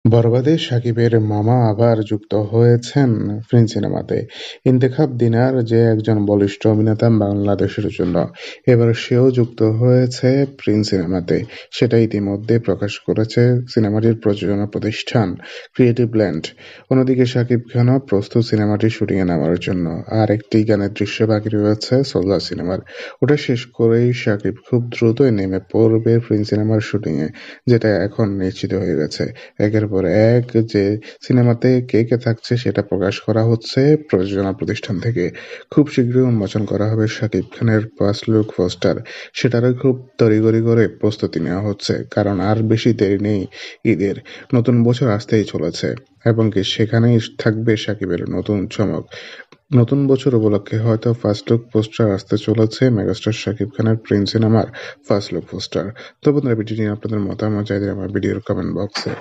বরবাদে শাকিবের মামা আবার যুক্ত হয়েছেন ফ্রেঞ্চ সিনেমাতে। ইন্তেখাব দিনার যে একজন বলিষ্ঠ অভিনেতা বাংলাদেশের জন্য, এবার সেও যুক্ত হয়েছে প্রিন্স সিনেমাতে। সেটা ইতিমধ্যে প্রকাশ করেছে সিনেমাটির প্রযোজনা প্রতিষ্ঠান ক্রিয়েটিভ ল্যান্ড। অন্যদিকে শাকিব খানও প্রস্তুত সিনেমাটির শুটিংয়ে নামার জন্য। আর একটি গানের দৃশ্য বাকি রয়েছে সোলজার সিনেমার। ওটা শেষ করেই শাকিব খুব দ্রুতই নেমে পড়বে প্রিন্স সিনেমার শুটিংয়ে, যেটা এখন নিশ্চিত হয়ে গেছে। একের পর এক যে সিনেমাতে কে কে থাকছে সেটা প্রকাশ করা হচ্ছে প্রযোজনা প্রতিষ্ঠান থেকে। খুব শীঘ্রই উন্মোচন করা হবে শাকিব খানের ফার্স্ট লুক পোস্টার। সেটারও খুব তড়িঘড়ি করে প্রস্তুতি নেওয়া হচ্ছে, কারণ আর বেশি দেরি নেই ঈদের। নতুন বছর আসতেই চলেছে এবং কি সেখানেই থাকবে শাকিবের নতুন চমক। নতুন বছর উপলক্ষে হয়তো ফার্স্ট লুক পোস্টার আসতে চলেছে মেগাস্টার শাকিব খানের প্রিন্স সিনেমার ফার্স্ট লুক পোস্টার। তো বন্ধুরা, ভিডিওটি নিয়ে আপনাদের মতামত চাইলে আমার ভিডিওর কমেন্ট বক্সে